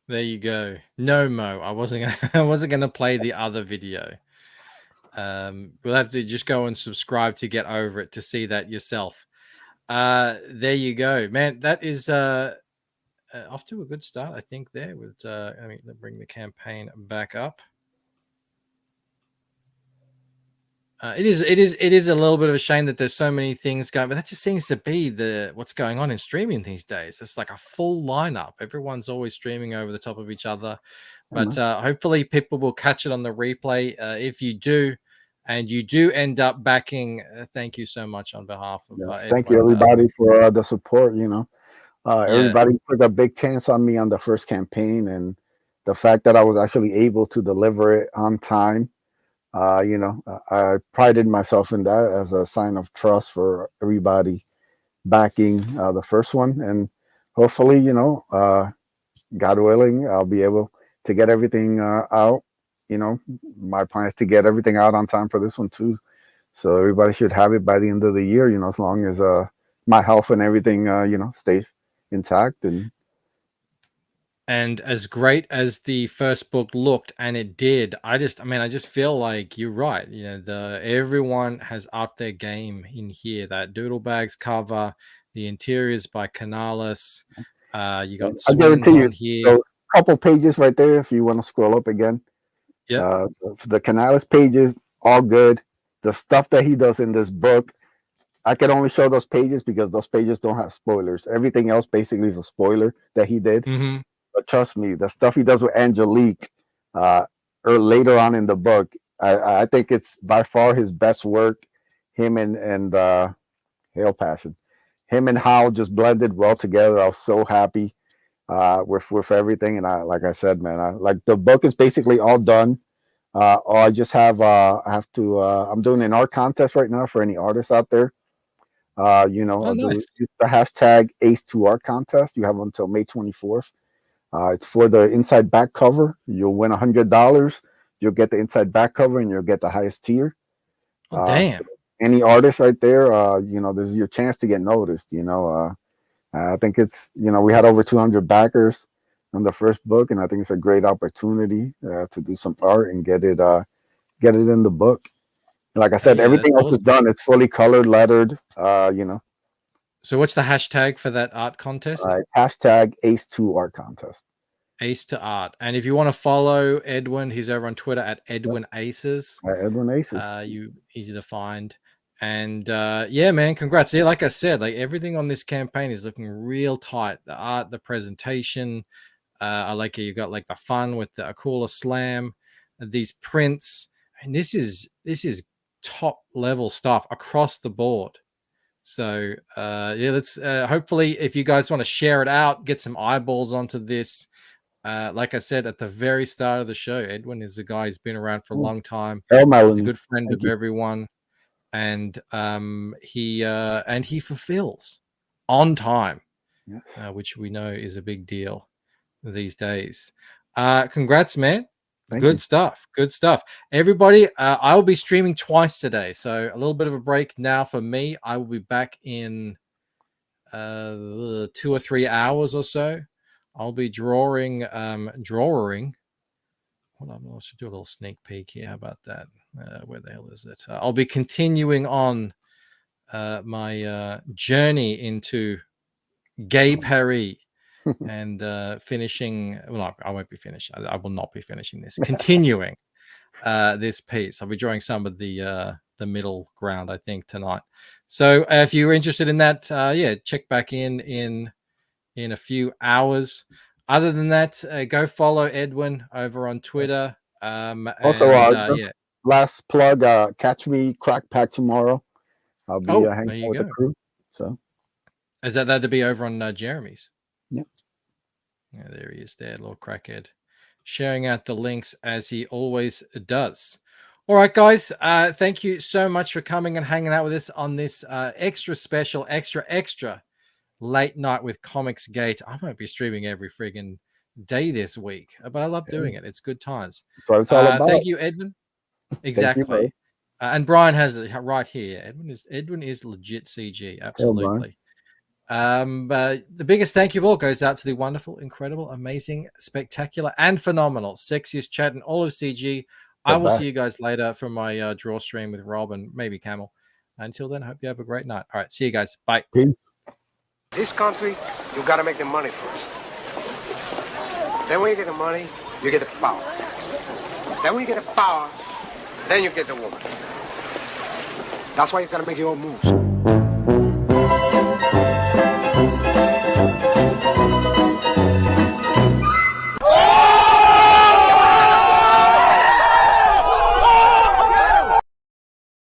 There you go. No, Mo, I wasn't gonna play the other video. We'll have to just go and subscribe to get over it to see that yourself. There you go, man. That is off to a good start, I think. There with let me bring the campaign back up. It is a little bit of a shame that there's so many things going, but that just seems to be what's going on in streaming these days. It's like a full lineup. Everyone's always streaming over the top of each other, but hopefully people will catch it on the replay. If you do, and you do end up backing, thank you so much on behalf of. Thank you everybody for the support. Everybody took a big chance on me on the first campaign, and the fact that I was actually able to deliver it on time. I prided myself in that as a sign of trust for everybody backing the first one, and hopefully, God willing, I'll be able to get everything out. My plan is to get everything out on time for this one too, so everybody should have it by the end of the year. As long as my health and everything, stays intact. And as great as the first book looked, and it did, I just feel like you're right. Everyone has upped their game in here. That Doodle Bags cover, the interiors by Canales. You got I guarantee you, here. So a couple pages right there. If you want to scroll up again, the Canales pages, all good. The stuff that he does in this book, I can only show those pages because those pages don't have spoilers. Everything else basically is a spoiler that he did. But trust me, the stuff he does with Angelique or later on in the book, I think it's by far his best work. Him and Hail Passion. Him and Hal just blended well together. I was so happy with everything. And like I said, man, the book is basically all done. I just have I'm doing an art contest right now for any artists out there. Nice. Use the hashtag Ace2Art contest. You have until May 24th. It's for the inside back cover. You'll win $100. You'll get the inside back cover, and you'll get the highest tier. Damn! So any artist right there, this is your chance to get noticed. I think it's we had over 200 backers on the first book, and I think it's a great opportunity to do some art and get it in the book. Like I said, everything else is done. It's fully colored, lettered. So what's the hashtag for that art contest? Hashtag Ace2Art contest. Ace2Art. And if you want to follow Edwin, he's over on Twitter at Edwin Aces. Edwin Aces. Easy to find. And man, congrats. Yeah, like I said, like everything on this campaign is looking real tight. The art, the presentation. I like it. You got like the fun with the Akula Slam, these prints. And this is top level stuff across the board. So let's hopefully, if you guys want to share it out, get some eyeballs onto this. Like I said at the very start of the show, Edwin is a guy who's been around for a long time. He's a good friend of everyone, and he fulfills on time, which we know is a big deal these days. Congrats, man. Thank Good you. stuff. Good stuff. Everybody, I will be streaming twice today. So a little bit of a break now for me. I will be back in 2 or 3 hours or so. I'll be drawing. Hold on, let's do a little sneak peek here. How about that? Where the hell is it? I'll be continuing on my journey into Gay Paris and finishing. Well, I won't be finished. I will not be finishing this. Continuing this piece. I'll be drawing some of the middle ground, I think, tonight. So if you're interested in that, yeah, check back in a few hours. Other than that, go follow Edwin over on Twitter. Also, yeah. Last plug, catch me Crack Pack tomorrow. I'll be hanging out with the crew. So is that to be over on Jeremy's? Yep. Yeah, there he is there, little crackhead. Sharing out the links as he always does. All right, guys. Thank you so much for coming and hanging out with us on this extra special, extra late night with Comics Gate. I won't be streaming every friggin' day this week, but I love doing it. It's good times. That's what it's all about. Thank you, Edwin. Exactly. You, and Brian has it right here. Edwin is legit CG. Absolutely. But the biggest thank you of all goes out to the wonderful, incredible, amazing, spectacular, and phenomenal sexiest chat in all of CG. I will see you guys later from my draw stream with Rob and maybe Camel. Until then, I hope you have a great night. All right, see you guys. Bye. Peace. This country, you gotta make the money first. Then when you get the money, you get the power. Then when you get the power, then you get the woman. That's why you gotta make your own moves.